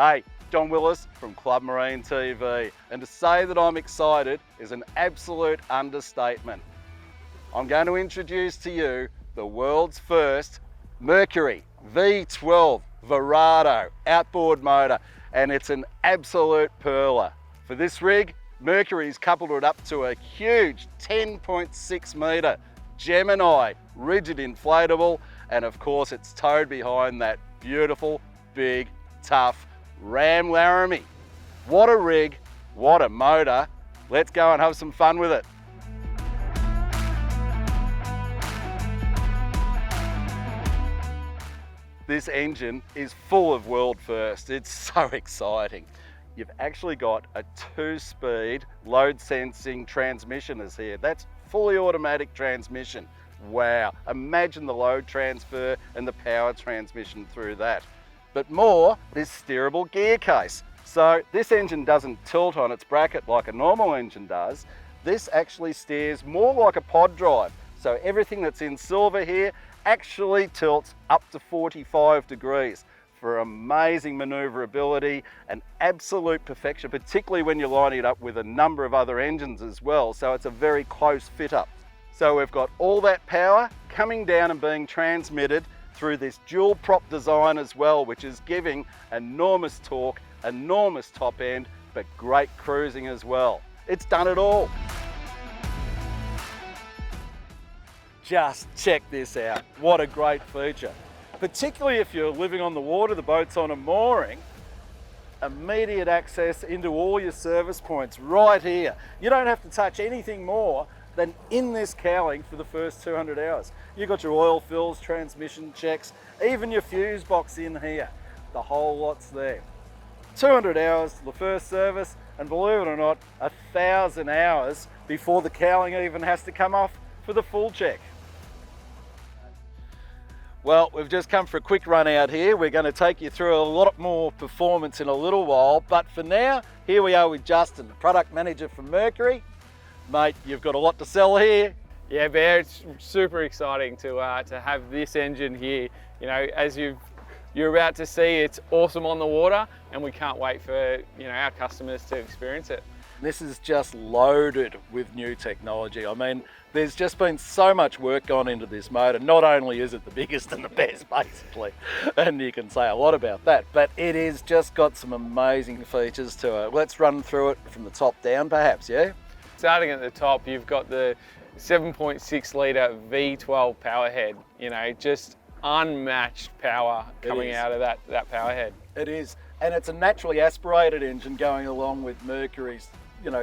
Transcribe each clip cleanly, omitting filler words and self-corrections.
G'day, John Willis from Club Marine TV, and to say that I'm excited is an absolute understatement. I'm going to introduce to you the world's first Mercury V12 Verado outboard motor, and it's an absolute perler. For this rig, Mercury's coupled it up to a huge 10.6 metre Gemini Rigid Inflatable, and of course it's towed behind that beautiful, big, tough Ram Laramie. What a rig, what a motor. Let's go and have some fun with it. This engine is full of world firsts. It's so exciting. You've actually got a 2-speed load sensing transmission is here. That's fully automatic transmission. Wow, imagine the load transfer and the power transmission through that. But more, this steerable gear case. So this engine doesn't tilt on its bracket like a normal engine does. This actually steers more like a pod drive. So everything that's in silver here actually tilts up to 45 degrees for amazing maneuverability and absolute perfection, particularly when you're lining it up with a number of other engines as well. So it's a very close fit up. So we've got all that power coming down and being transmitted through this dual prop design as well, which is giving enormous torque, enormous top end, but great cruising as well. It's done it all. Just check this out. What a great feature. Particularly if you're living on the water, the boat's on a mooring, immediate access into all your service points right here. You don't have to touch anything more than in this cowling for the first 200 hours. You've got your oil fills, transmission checks, even your fuse box in here. The whole lot's there. 200 hours to the first service, and believe it or not, 1,000 hours before the cowling even has to come off for the full check. Well, we've just come for a quick run out here. We're going to take you through a lot more performance in a little while, but for now, here we are with Justin, the product manager from Mercury. Mate, you've got a lot to sell here. Yeah, Bear, it's super exciting to have this engine here. You know, as you're about to see, it's awesome on the water, and we can't wait for our customers to experience it. This is just loaded with new technology. I mean, there's just been so much work gone into this motor. Not only is it the biggest and the best, basically, and you can say a lot about that, but it is just got some amazing features to it. Let's run through it from the top down, perhaps, yeah? Starting at the top, you've got the 7.6 litre V12 power head. You know, just unmatched power coming out of that power head. It is, and it's a naturally aspirated engine going along with Mercury's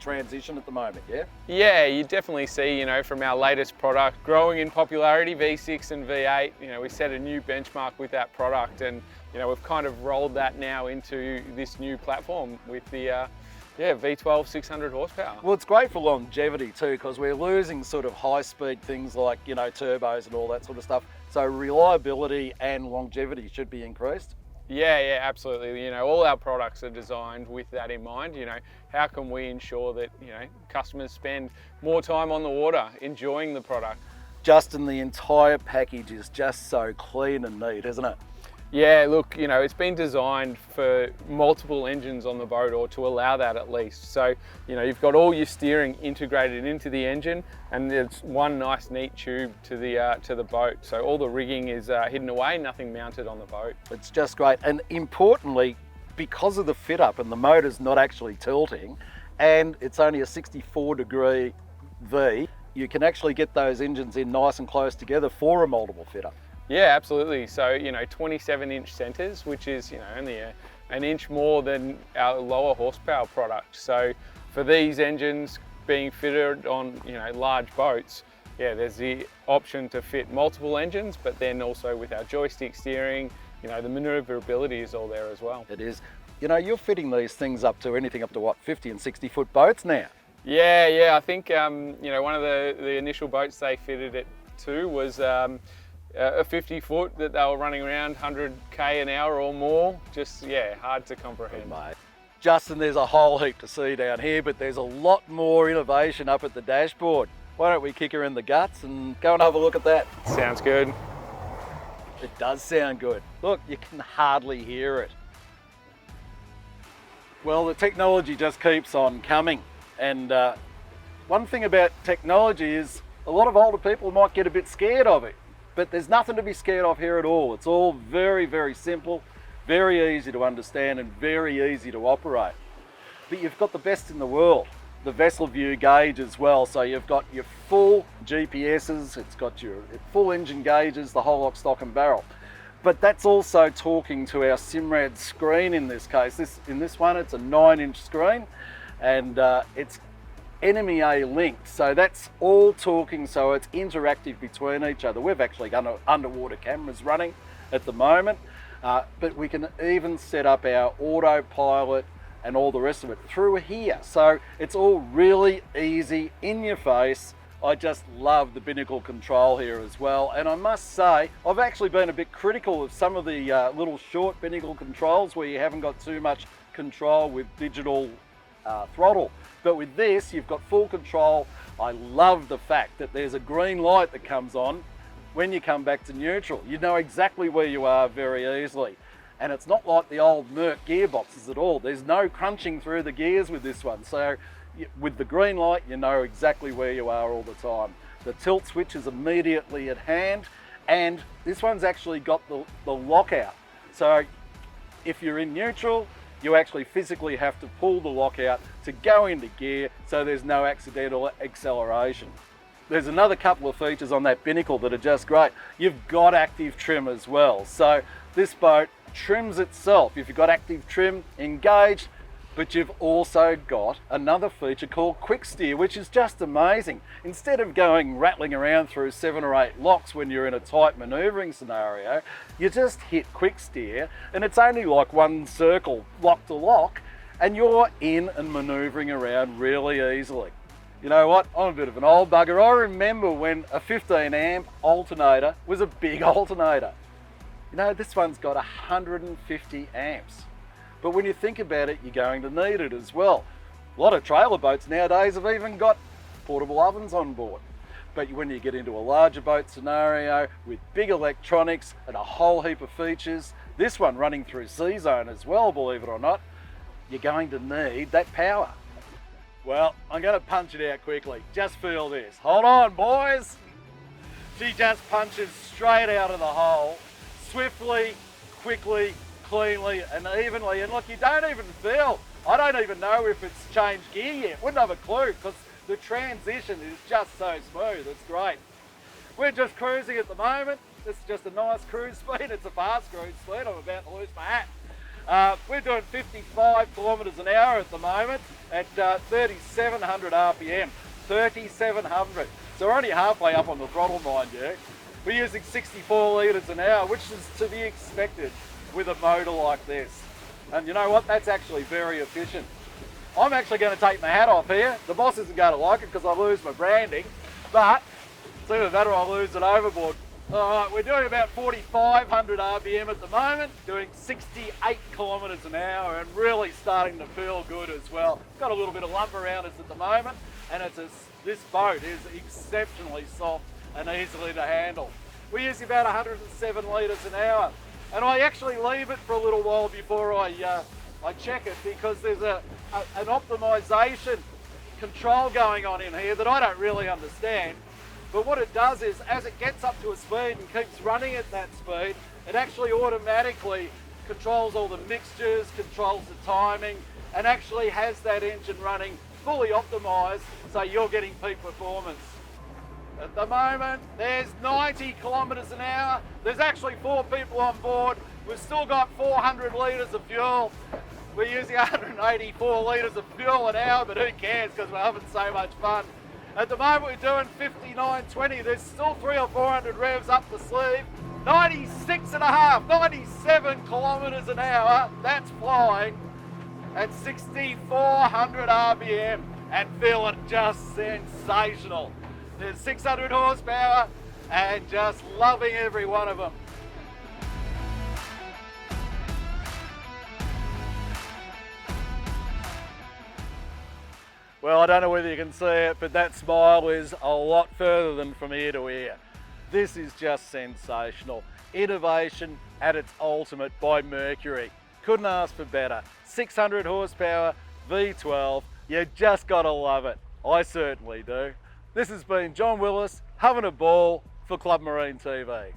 transition at the moment, yeah? Yeah, you definitely see, from our latest product, growing in popularity, V6 and V8, we set a new benchmark with that product, and, we've kind of rolled that now into this new platform with the V12 600 horsepower. Well, it's great for longevity too, because we're losing sort of high-speed things like, turbos and all that sort of stuff. So reliability and longevity should be increased. Yeah, absolutely. All our products are designed with that in mind. How can we ensure that, customers spend more time on the water enjoying the product? Justin, the entire package is just so clean and neat, isn't it? Yeah, look, it's been designed for multiple engines on the boat, or to allow that at least. So, you've got all your steering integrated into the engine, and there's one nice neat tube to the boat. So all the rigging is hidden away, nothing mounted on the boat. It's just great. And importantly, because of the fit up and the motor's not actually tilting, and it's only a 64-degree V, you can actually get those engines in nice and close together for a multiple fit up. Yeah, absolutely. So, 27-inch centers, which is, only an inch more than our lower horsepower product. So for these engines being fitted on, large boats, yeah, there's the option to fit multiple engines, but then also with our joystick steering, the maneuverability is all there as well. It is. You're fitting these things up to anything up to what, 50 and 60-foot boats now? Yeah, I think, one of the initial boats they fitted it to was a 50-foot that they were running around 100k an hour or more. Just, hard to comprehend. Mate. Justin, there's a whole heap to see down here, but there's a lot more innovation up at the dashboard. Why don't we kick her in the guts and go and have a look at that? Sounds good. It does sound good. Look, you can hardly hear it. Well, the technology just keeps on coming. And one thing about technology is a lot of older people might get a bit scared of it, but there's nothing to be scared of here at all. It's all very, very simple, very easy to understand and very easy to operate. But you've got the best in the world, the vessel view gauge as well. So you've got your full GPSs, it's got your full engine gauges, the whole lock, stock and barrel. But that's also talking to our Simrad screen in this case. In this one, it's a 9-inch screen and it's NMEA linked. So that's all talking, so it's interactive between each other. We've actually got underwater cameras running at the moment, but we can even set up our autopilot and all the rest of it through here. So it's all really easy, in your face. I just love the binnacle control here as well. And I must say, I've actually been a bit critical of some of the little short binnacle controls where you haven't got too much control with digital throttle. But with this, you've got full control. I love the fact that there's a green light that comes on when you come back to neutral. You know exactly where you are very easily. And it's not like the old Merc gearboxes at all. There's no crunching through the gears with this one. So with the green light, you know exactly where you are all the time. The tilt switch is immediately at hand, and this one's actually got the lockout. So if you're in neutral, you actually physically have to pull the lockout to go into gear, so there's no accidental acceleration. There's another couple of features on that binnacle that are just great. You've got active trim as well. So this boat trims itself. If you've got active trim engaged, but you've also got another feature called quick steer, which is just amazing. Instead of rattling around through 7 or 8 locks when you're in a tight maneuvering scenario, you just hit quick steer and it's only like one circle lock to lock and you're in and maneuvering around really easily. You know what, I'm a bit of an old bugger. I remember when a 15 amp alternator was a big alternator. You know, this one's got 150 amps. But when you think about it, you're going to need it as well. A lot of trailer boats nowadays have even got portable ovens on board. But when you get into a larger boat scenario with big electronics and a whole heap of features, this one running through C-Zone as well, believe it or not, you're going to need that power. Well, I'm going to punch it out quickly. Just feel this. Hold on, boys. She just punches straight out of the hole, swiftly, quickly, cleanly and evenly, and look, you don't even feel, I don't even know if it's changed gear yet, wouldn't have a clue because the transition is just so smooth. It's great. We're just cruising at the moment. This is just a nice cruise speed. It's a fast cruise speed. I'm about to lose my hat. We're doing 55 kilometres an hour at the moment at 3,700 RPM, 3,700. So we're only halfway up on the throttle, mind you. We're using 64 litres an hour, which is to be expected with a motor like this. And you know what, that's actually very efficient. I'm actually going to take my hat off here. The boss isn't going to like it because I lose my branding, but it's either that or I lose it overboard. Alright, we're doing about 4,500 RPM at the moment, doing 68 kilometres an hour and really starting to feel good as well. Got a little bit of lump around us at the moment, and this boat is exceptionally soft and easily to handle. We use about 107 litres an hour. And I actually leave it for a little while before I check it because there's an optimization control going on in here that I don't really understand. But what it does is, as it gets up to a speed and keeps running at that speed, it actually automatically controls all the mixtures, controls the timing, and actually has that engine running fully optimized so you're getting peak performance. At the moment, there's 90 kilometres an hour. There's actually 4 people on board. We've still got 400 litres of fuel. We're using 184 litres of fuel an hour, but who cares because we're having so much fun. At the moment, we're doing 59.20. There's still 300 or 400 revs up the sleeve. 96.5, 97 kilometres an hour. That's flying at 6,400 RPM and feeling just sensational. There's 600 horsepower and just loving every one of them. Well, I don't know whether you can see it, but that smile is a lot further than from ear to ear. This is just sensational. Innovation at its ultimate by Mercury. Couldn't ask for better. 600 horsepower V12. You just gotta love it. I certainly do. This has been John Willis having a ball for Club Marine TV.